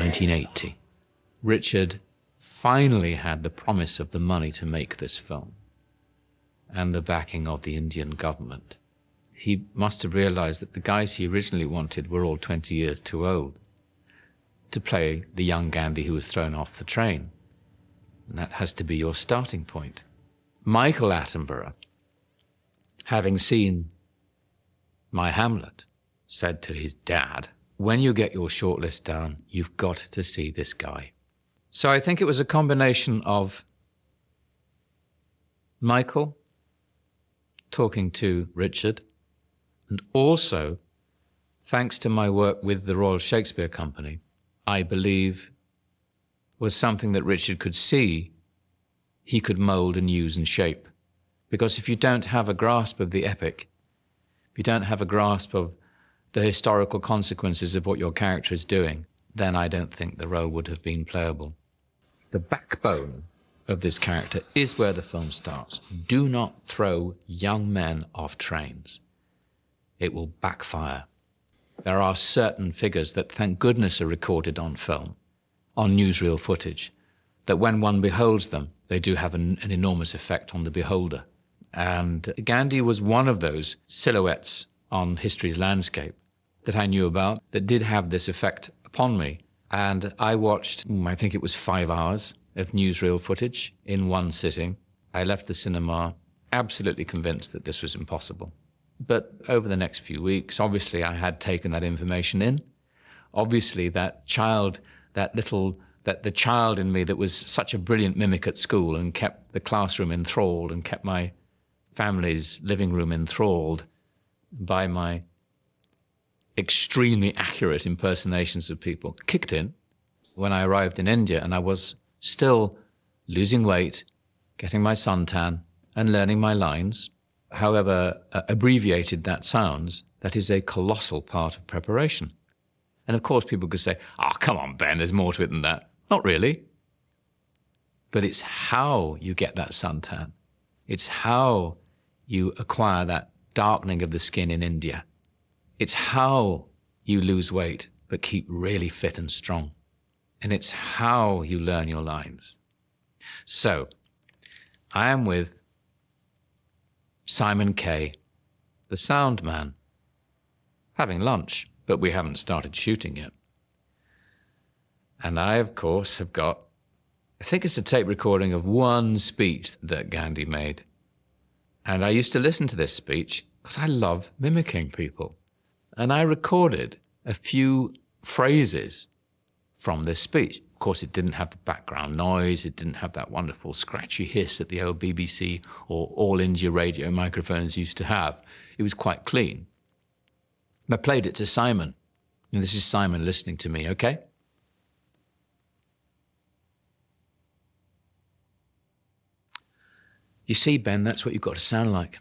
1980. Richard finally had the promise of the money to make this film and the backing of the Indian government. He must have realized that the guys he originally wanted were all 20 years too old to play the young Gandhi who was thrown off the train. And that has to be your starting point. Michael Attenborough, having seen my Hamlet, said to his dad, when you get your shortlist down, you've got to see this guy. So I think it was a combination of Michael talking to Richard, and also, thanks to my work with the Royal Shakespeare Company, I believe was something that Richard could see he could mold and use and shape. Because if you don't have a grasp of the epic, if you don't have a grasp of the historical consequences of what your character is doing, then I don't think the role would have been playable. The backbone of this character is where the film starts. Do not throw young men off trains. It will backfire. There are certain figures that, thank goodness, are recorded on film, on newsreel footage, that when one beholds them, they do have an enormous effect on the beholder. And Gandhi was one of those silhouettes on history's landscape that I knew about that did have this effect upon me. And I watched, I think it was 5 hours of newsreel footage in one sitting. I left the cinema absolutely convinced that this was impossible. But over the next few weeks, obviously I had taken that information in. Obviously that child, the child in me that was such a brilliant mimic at school and kept the classroom enthralled and kept my family's living room enthralled by my extremely accurate impersonations of people, kicked in when I arrived in India, and I was still losing weight, getting my suntan, and learning my lines. However abbreviated that sounds, that is a colossal part of preparation. And of course people could say, oh, come on, Ben, there's more to it than that. Not really. But it's how you get that suntan. It's how you acquire that darkening of the skin in India. It's how you lose weight but keep really fit and strong. And it's how you learn your lines. So I am with Simon Kay, the sound man, having lunch, but we haven't started shooting yet. And I, of course, have got, I think it's a tape recording of one speech that Gandhi made. And I used to listen to this speech because I love mimicking people. And I recorded a few phrases from this speech. Of course, it didn't have the background noise. It didn't have that wonderful scratchy hiss that the old BBC or All India radio microphones used to have. It was quite clean. I played it to Simon. And this is Simon listening to me, okay? You see, Ben, that's what you've got to sound like.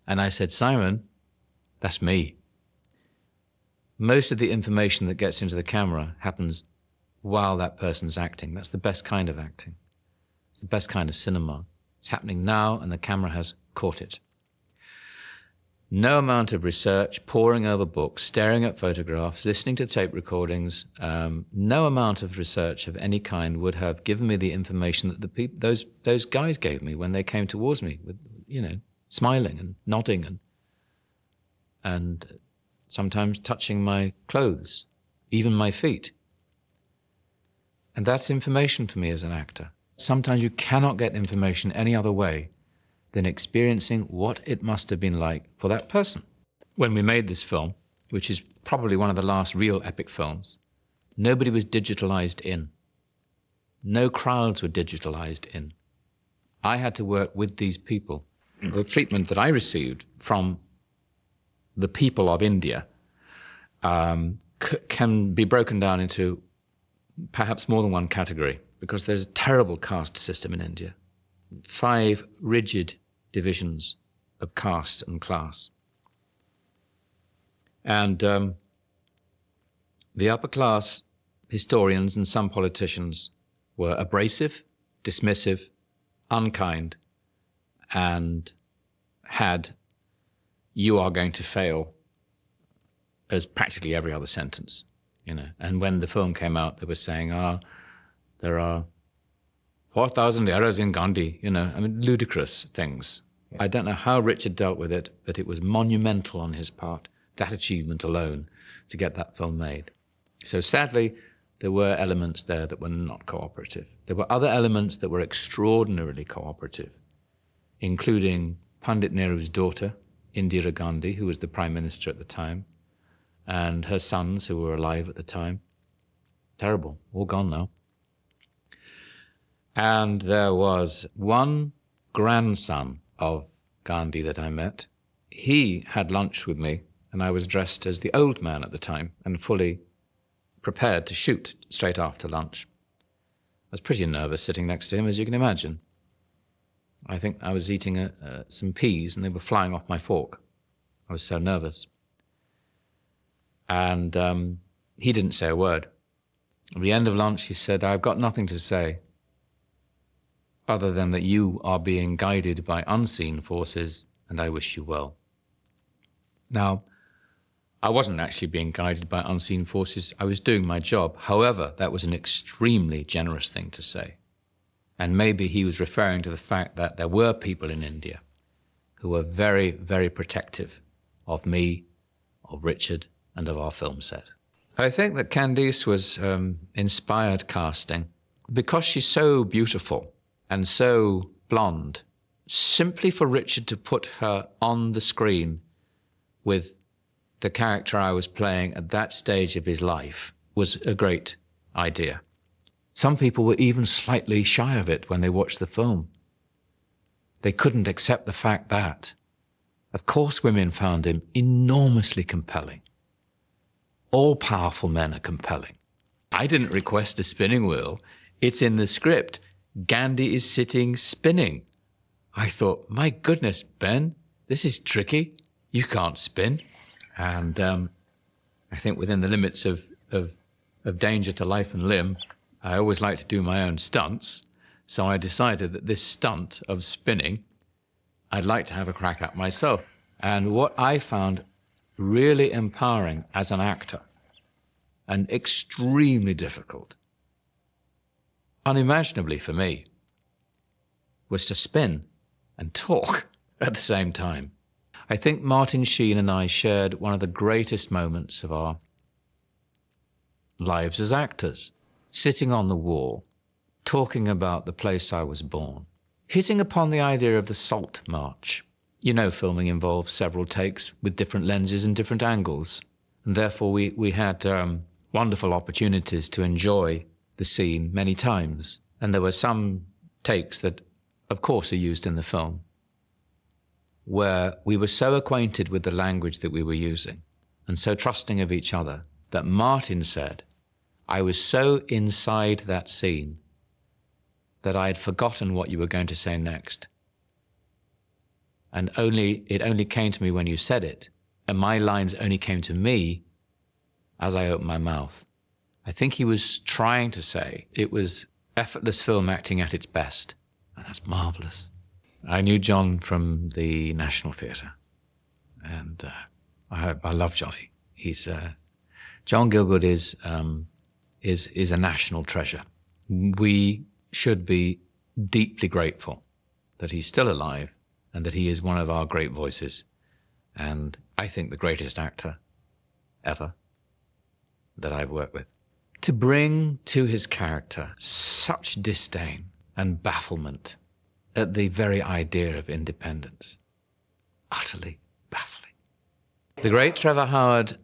And I said, Simon, that's me. Most of the information that gets into the camera happens while that person's acting. That's the best kind of acting. It's the best kind of cinema. It's happening now, and the camera has caught it. No amount of research, poring over books, staring at photographs, listening to tape recordings, no amount of research of any kind would have given me the information that those guys gave me when they came towards me, with, smiling and nodding and sometimes touching my clothes, even my feet. And that's information for me as an actor. Sometimes you cannot get information any other way than experiencing what it must have been like for that person. When we made this film, which is probably one of the last real epic films, nobody was digitalized in. No crowds were digitalized in. I had to work with these people. The treatment that I received from the people of India can be broken down into perhaps more than one category, because there's a terrible caste system in India. 5 rigid divisions of caste and class. And the upper class historians and some politicians were abrasive, dismissive, unkind, and had "you are going to fail" as practically every other sentence, you know. And when the film came out, they were saying, there are 4,000 errors in Gandhi, you know, I mean, ludicrous things. I don't know how Richard dealt with it, but it was monumental on his part, that achievement alone, to get that film made. So sadly, there were elements there that were not cooperative. There were other elements that were extraordinarily cooperative, including Pandit Nehru's daughter, Indira Gandhi, who was the Prime Minister at the time, and her sons who were alive at the time. Terrible, all gone now. And there was one grandson of Gandhi that I met. He had lunch with me, and I was dressed as the old man at the time and fully prepared to shoot straight after lunch. I was pretty nervous sitting next to him, as you can imagine. I think I was eating some peas and they were flying off my fork. I was so nervous. And he didn't say a word. At the end of lunch, he said, "I've got nothing to say other than that you are being guided by unseen forces, and I wish you well." Now, I wasn't actually being guided by unseen forces. I was doing my job. However, that was an extremely generous thing to say. And maybe he was referring to the fact that there were people in India who were very, very protective of me, of Richard, and of our film set. I think that Candice was inspired casting because she's so beautiful and so blonde. Simply for Richard to put her on the screen with the character I was playing at that stage of his life was a great idea. Some people were even slightly shy of it when they watched the film. They couldn't accept the fact that, of course, women found him enormously compelling. All powerful men are compelling. I didn't request a spinning wheel. It's in the script. Gandhi is sitting spinning. I thought, my goodness, Ben, this is tricky. You can't spin. And I think within the limits of danger to life and limb, I always like to do my own stunts. So I decided that this stunt of spinning, I'd like to have a crack at myself. And what I found really empowering as an actor, and extremely difficult, unimaginably for me, was to spin and talk at the same time. I think Martin Sheen and I shared one of the greatest moments of our lives as actors, sitting on the wall, talking about the place I was born, hitting upon the idea of the Salt March. You know, filming involves several takes with different lenses and different angles, and therefore we had wonderful opportunities to enjoy the scene many times. And there were some takes that, of course, are used in the film, where we were so acquainted with the language that we were using and so trusting of each other that Martin said, I was so inside that scene that I had forgotten what you were going to say next. And it only came to me when you said it, and my lines only came to me as I opened my mouth. I think he was trying to say it was effortless film acting at its best, and that's marvelous. I knew John from the National Theatre, and I love Johnny. John Gielgud is a national treasure. We should be deeply grateful that he's still alive and that he is one of our great voices, and I think the greatest actor ever that I've worked with. To bring to his character such disdain and bafflement at the very idea of independence, utterly baffling. The great Trevor Howard,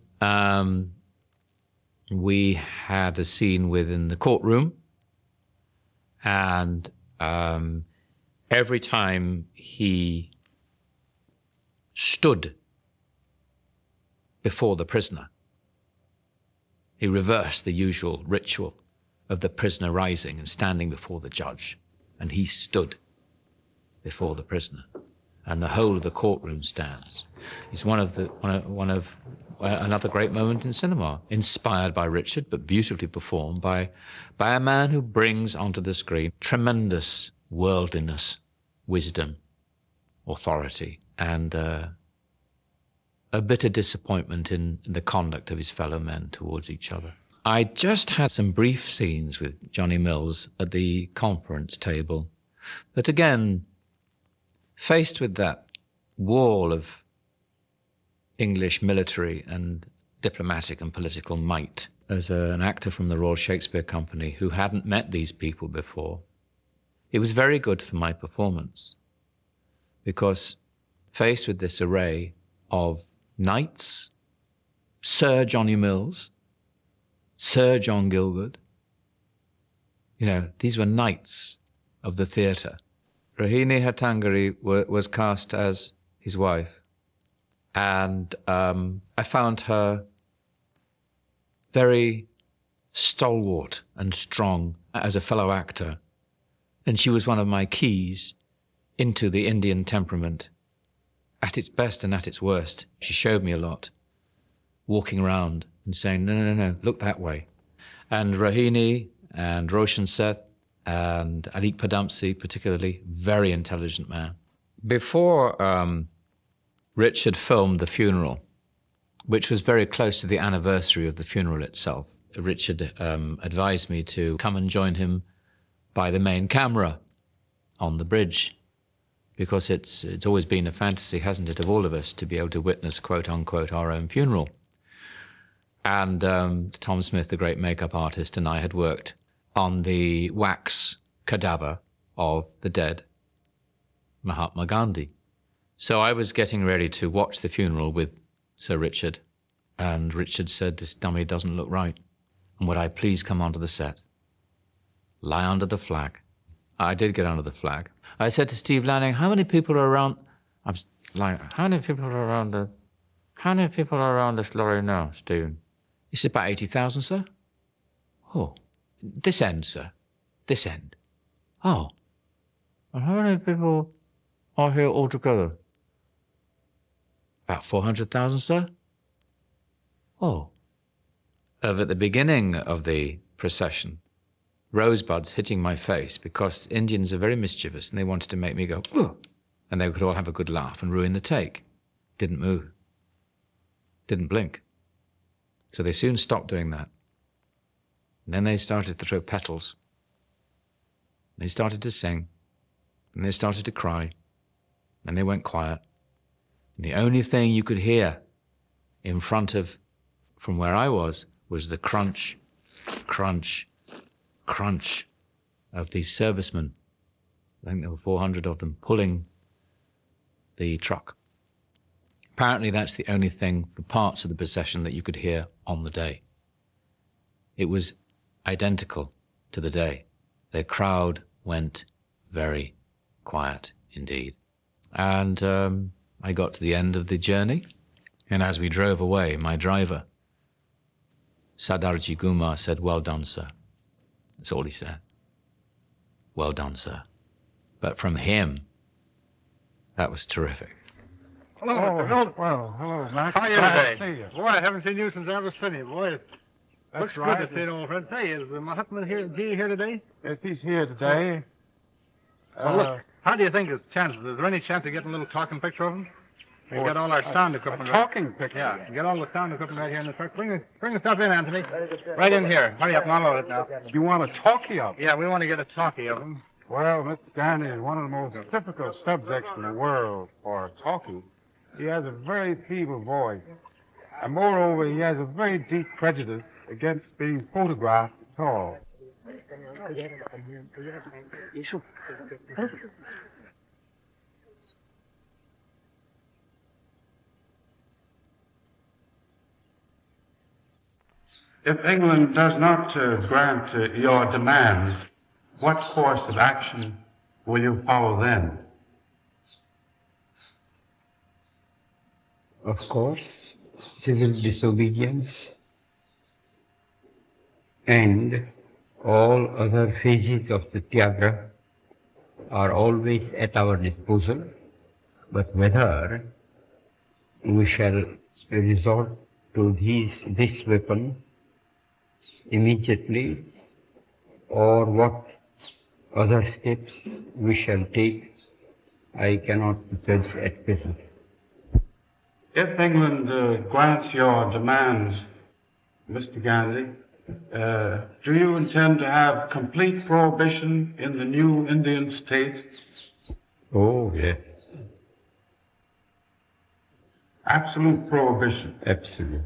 we had a scene with in the courtroom, and every time he stood before the prisoner, he reversed the usual ritual of the prisoner rising and standing before the judge, and he stood before the prisoner, and the whole of the courtroom stands. It's another great moment in cinema, inspired by Richard, but beautifully performed by a man who brings onto the screen tremendous worldliness, wisdom, authority, and a bitter disappointment in the conduct of his fellow men towards each other. I just had some brief scenes with Johnny Mills at the conference table, but again, faced with that wall of English military and diplomatic and political might, as an actor from the Royal Shakespeare Company who hadn't met these people before, it was very good for my performance, because faced with this array of knights, Sir Johnny Mills, Sir John Gielgud, these were knights of the theatre. Rohini Hattangadi was cast as his wife, and I found her very stalwart and strong as a fellow actor, and she was one of my keys into the Indian temperament at its best and at its worst. She showed me a lot, walking around and saying, no, look that way. And Rohini and Roshan Seth and Adik Padamsi particularly, very intelligent man. Before Richard filmed the funeral, which was very close to the anniversary of the funeral itself, Richard advised me to come and join him by the main camera on the bridge, because it's always been a fantasy, hasn't it, of all of us to be able to witness, quote unquote, our own funeral. And Tom Smith, the great makeup artist, and I had worked on the wax cadaver of the dead Mahatma Gandhi. So I was getting ready to watch the funeral with Sir Richard, and Richard said, this dummy doesn't look right. And would I please come onto the set, lie under the flag? I did get under the flag. I said to Steve Lanning, how many people are around? I was like, how many people are around this lorry now, Stephen? He said, about 80,000, sir. Oh, this end, sir. This end. Oh. And how many people are here altogether? About 400,000, sir. Oh. At the beginning of the procession, rosebuds hitting my face, because Indians are very mischievous and they wanted to make me go, ugh, and they could all have a good laugh and ruin the take. Didn't move. Didn't blink. So they soon stopped doing that. And then they started to throw petals. They started to sing. And they started to cry. And they went quiet. And the only thing you could hear in front of, from where I was the crunch, crunch, crunch of these servicemen. I think there were 400 of them pulling the truck. Apparently that's the only thing, the parts of the procession that you could hear on the day. It was identical to the day. The crowd went very quiet indeed. And I got to the end of the journey, and as we drove away, my driver, Sardarji Gumar, said, well done, sir. That's all he said. Well done, sir. But from him, that was terrific. Hello, Mr. Well, hello, Mac. How are you Glad today? to see you. Boy, I haven't seen you since I was City. Boy, it That's looks right. good to see an old friend. Say, is Mahatma here today? Yes, he's here today. Well, look, how do you think his chances? Is there any chance of getting a little talking picture of him? We got all our sound equipment. A talking picture? Yeah, get all the sound equipment right here in the truck. Bring the stuff in, Anthony. Right in here. Hurry up and unload it now. You want a talkie of him? Yeah, we want to get a talkie of him. Well, Mr. Gandhi is one of the most difficult subjects in the world for a talkie. He has a very feeble voice. And moreover, he has a very deep prejudice against being photographed at all. If England does not grant your demands, what course of action will you follow then? Of course, civil disobedience and all other phases of the Tyaga are always at our disposal, but whether we shall resort to this weapon immediately or what other steps we shall take, I cannot judge at present. If England grants your demands, Mr. Gandhi, do you intend to have complete prohibition in the new Indian states? Oh, yes, Absolute prohibition. absolute.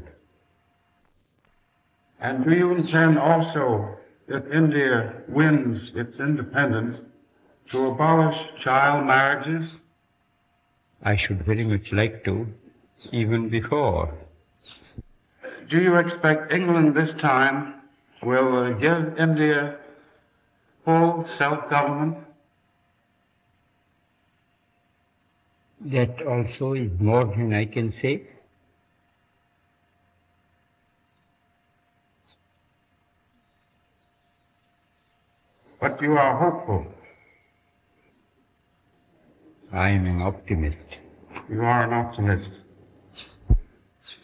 And do you intend also, if India wins its independence, to abolish child marriages? I should very much like to, even before. Do you expect England this time will give India full self-government? That also is more than I can say. But you are hopeful. I am an optimist. You are an optimist.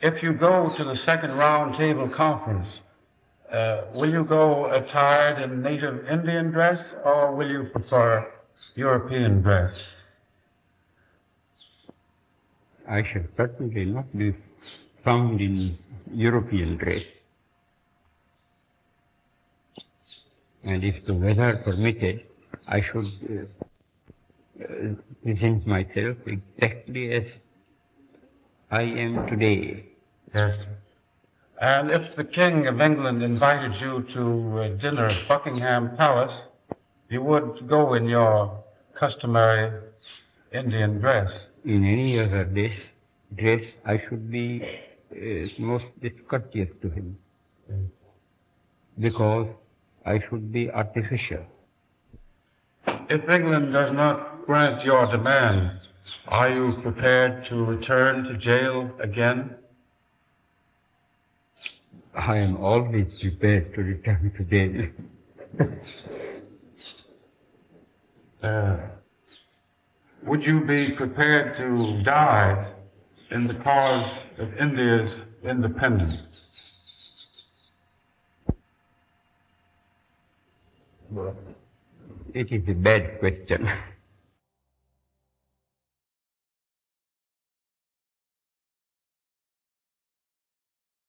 If you go to the second round table conference, will you go attired in native Indian dress or will you prefer European dress? I shall certainly not be found in European dress. And if the weather permitted, I should present myself exactly as I am today. Yes. And if the King of England invited you to dinner at Buckingham Palace, you would go in your customary Indian dress. In any other dress, I should be most discourteous to him, because I should be artificial. If England does not grant your demand, are you prepared to return to jail again? I am always prepared to return to jail. Would you be prepared to die in the cause of India's independence? It is a bad question.